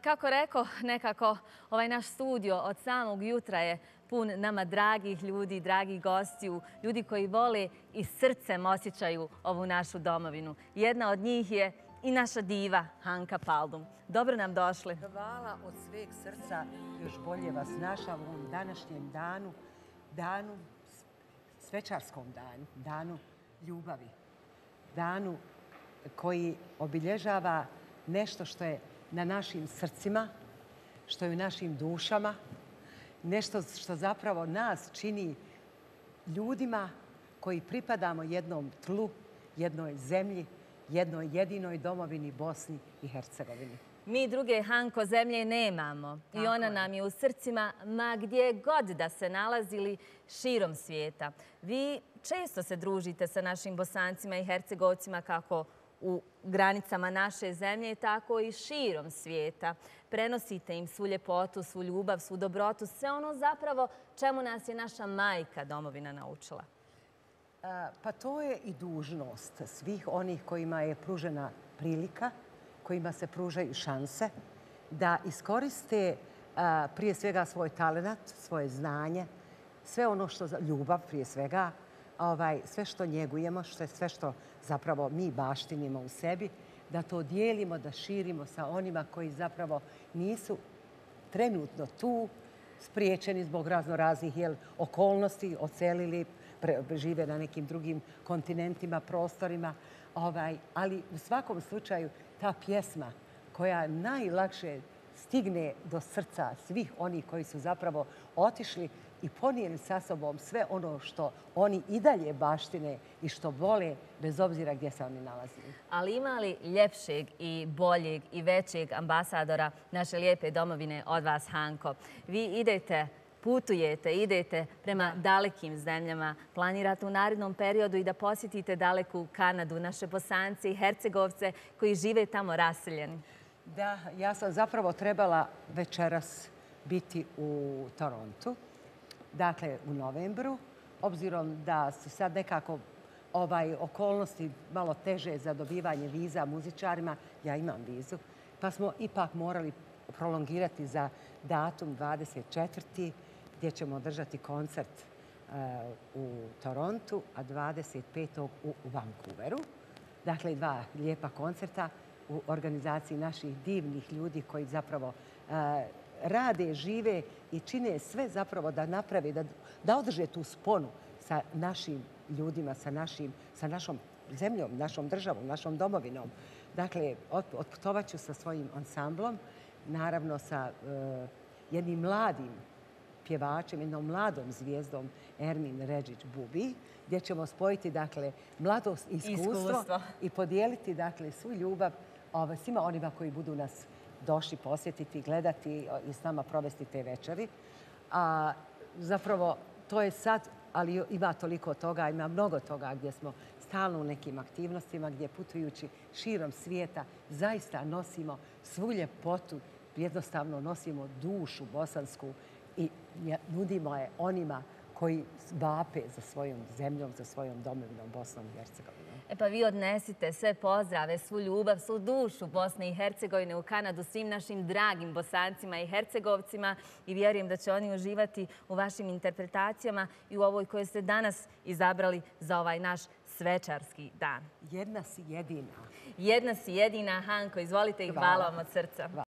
Kako rekao, nekako ovaj naš studio od samog jutra je pun nama dragih ljudi, dragih gostiju, ljudi koji vole i srcem osjećaju ovu našu domovinu. Jedna od njih je i naša diva Hanka Paldum. Dobro nam došli. Hvala od sveg srca, još bolje vas našla u ovom današnjem danu, svečarskom danu, danu ljubavi. Danu koji obilježava nešto što je na našim srcima, što je u našim dušama, nešto što zapravo nas čini ljudima koji pripadamo jednom tlu, jednoj zemlji, jednoj jedinoj domovini Bosni i Hercegovini. Mi druge, Hanko, zemlje nemamo i ona nam je u srcima ma gdje god da se nalazili širom svijeta. Vi često se družite sa našim Bosancima i Hercegovcima kako u granicama naše zemlje, tako i širom svijeta. Prenosite im svu ljepotu, svu ljubav, svu dobrotu, sve ono zapravo čemu nas je naša majka domovina naučila. Pa to je i dužnost svih onih kojima je pružena prilika, kojima se pružaju šanse da iskoriste prije svega svoj talenat, svoje znanje, sve ono što ljubav prije svega, sve što njegujemo, sve što zapravo mi baštinimo u sebi, da to dijelimo, da širimo sa onima koji zapravo nisu trenutno tu, spriječeni zbog raznih okolnosti, ocelili, žive na nekim drugim kontinentima, prostorima. Ali u svakom slučaju ta pjesma koja najlakše stigne do srca svih onih koji su zapravo otišli i ponijeli sa sobom sve ono što oni i dalje baštine i što vole, bez obzira gdje se oni nalazili. Ali ima li ljepšeg i boljeg i većeg ambasadora naše lijepe domovine od vas, Hanko? Vi idete prema dalekim zemljama. Planirate u narednom periodu i da posjetite daleku Kanadu, naše Bosance i Hercegovce koji žive tamo raseljeni. Da, ja sam zapravo trebala večeras biti u Torontu, dakle u novembru, obzirom da su sad nekako okolnosti malo teže za dobivanje viza muzičarima, ja imam vizu, pa smo ipak morali prolongirati za datum 24. gdje ćemo održati koncert u Torontu, a 25. u Vancouveru. Dakle, dva lijepa koncerta u organizaciji naših divnih ljudi koji zapravo rade, žive i čine sve zapravo da naprave, da održe tu sponu sa našim ljudima, sa našom zemljom, našom državom, našom domovinom. Dakle, otputovat ću sa svojim ansamblom, naravno sa jednim mladim pjevačem, jednom mladom zvijezdom Ermin Redžić-Bubi, gdje ćemo spojiti dakle mladost i iskustvo i podijeliti dakle svu ljubav svima onima koji budu nas došli posjetiti, gledati i s nama provesti te večeri. A zapravo to je sad, ali ima toliko toga, ima mnogo toga gdje smo stalno u nekim aktivnostima, gdje putujući širom svijeta zaista nosimo svu ljepotu, jednostavno nosimo dušu bosansku i nudimo je onima koji vape za svojom zemljom, za svojom domovinom Bosnom i Hercegovinom. Pa vi odnesite sve pozdrave, svu ljubav, svu dušu Bosne i Hercegovine u Kanadu svim našim dragim Bosancima i Hercegovcima i vjerujem da će oni uživati u vašim interpretacijama i u ovoj koju ste danas izabrali za ovaj naš svečarski dan. Jedna si jedina. Jedna si jedina, Hanko, izvolite i hvala vam od srca.